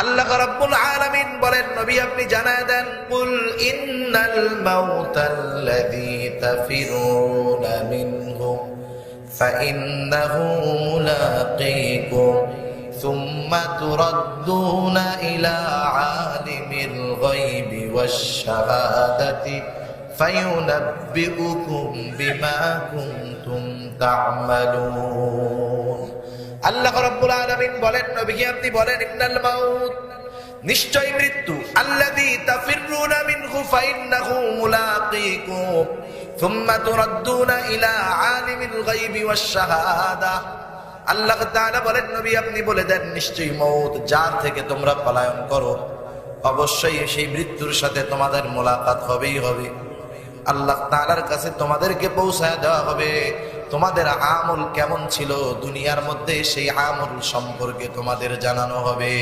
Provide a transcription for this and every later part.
আল্লাহ রাব্বুল আলামিন বলেন, নবী আপনি জানায় দেন, কুল ইন্নাল মাউতাল্লাযী তাফিরুনা মিনহু ফাইন্নাহু মুলাকীকুম সুম্মা তুরাদ্দুনা ইলা আলিমিল গায়বি ওয়াশ শাহাদাতি ফায়ুনাব্বিউকুম বিমা কুনতুম তা'মালুন। আল্লাহ রাব্বুল আলামিন বলেন, নবীকে আপনি বলেন, ইন্নাল মাউত, নিশ্চয় মৃত্যু, আল্লাযী তাফিরুনা মিনহু ফাইন্নাহু মুলাকীকুম সুম্মা তুরাদ্দুনা ইলা আলিমিল গায়বি ওয়াশ শাহাদা। আল্লাহ তাআলা বলেন, নবী আপনি বলে দেন, নিশ্চয়ই মউত, যার থেকে তোমরা পলায়ন করো, অবশ্যই সেই মৃত্যুর সাথে তোমাদের মোলাকাত হবেই হবে। আল্লাহ তাআলার কাছে তোমাদেরকে পৌঁছায় দেওয়া হবে। তোমাদের আমল কেমন ছিল দুনিয়ার মধ্যে, সেই আমল সম্পর্কে তোমাদের জানানো হবে।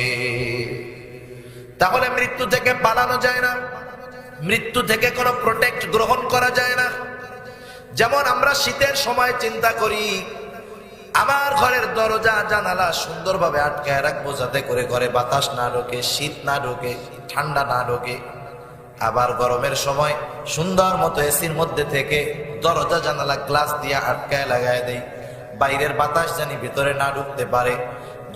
তাহলে মৃত্যু থেকে পালানো যায় না, মৃত্যু থেকে কোনো প্রোটেক্ট গ্রহণ করা যায় না। যেমন আমরা শীতের সময় চিন্তা করি, আমার ঘরের দরজা জানালা সুন্দরভাবে আটকায় রাখবো, যাতে করে ঘরে বাতাস না ঢোকে, শীত না ঢোকে, ঠান্ডা না ঢোকে। আবার গরমের সময় সুন্দর মতো এসির মধ্যে থেকে দরজা জানালা গ্লাস দিয়ে আটকায় লাগায় দেই, বাইরের বাতাস জানি ভিতরে না ঢুকতে পারে।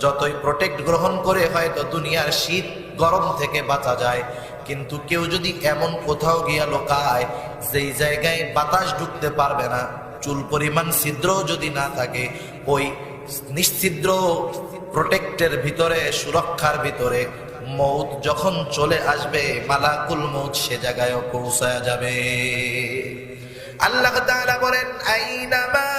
যতই প্রোটেক্ট গ্রহণ করে হয়তো দুনিয়ার শীত গরম থেকে বাঁচা যায়, কিন্তু কেউ যদি এমন কোথাও গিয়া লোকায় যেই জায়গায় বাতাস ঢুকতে পারবে না, চুল পরিমাণ ছিদ্র যদি না থাকে, ওই নিশ্ছিদ্র প্রোটেক্টের ভিতরে, সুরক্ষার ভিতরে মউত যখন চলে আসবে, মালাকুল মউত সে জায়গায় পৌঁছায়া যাবে। আল্লাহ তাআলা বলেন, আইনামা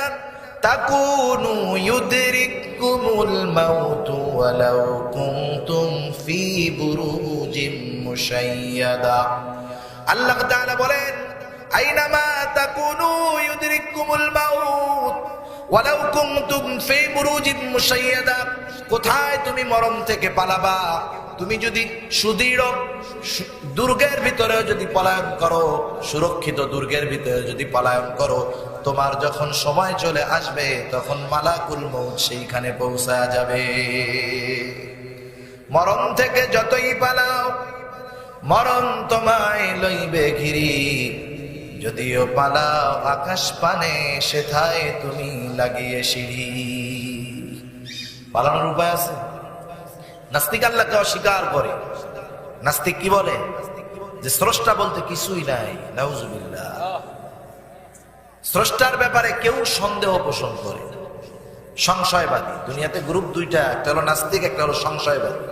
তাকুনু ইউদরিকুমুল মাউতু ওয়ালাউ কুনতুম ফি বুরুজিম মুশাইয়াদা। আল্লাহ তাআলা বলেন, আইনামা তাকুনু ইউদরিকুমুল মাউত ওয়ালাউ কুনতুম ফি বুরুজিম মুশাইয়াদা। কোথায় তুমি মরণ থেকে পালাবা? তুমি যদি সুদৃঢ় দুর্গের ভিতরে যদি পলায়ন করো, সুরক্ষিত দুর্গের ভিতরে যদি পলায়ন করো, তোমার যখন সময় চলে আসবে তখন মালাকুল মউত সেইখানে পৌঁছায়া যাবে। মরণ থেকে যতই পালাও, মরণ তোমায় লইবে ঘিরি। যদিও পালাও আকাশ পানে, সেথায় তুমি লাগিয়ে সিঁড়ি। পালানোর উপায় আছে? নাস্তিক আল্লাহকে অস্বীকার করে। নাস্তিক কি বলে? যে স্রষ্টা বলতে কিছুই নাই। নাউজুবিল্লাহ। স্রষ্টার ব্যাপারে কেউ সন্দেহ পোষণ করে, সংশয়বাদী। দুনিয়াতে গ্রুপ দুইটা, একটা হলো নাস্তিক, একটা হলো সংশয়বাদী।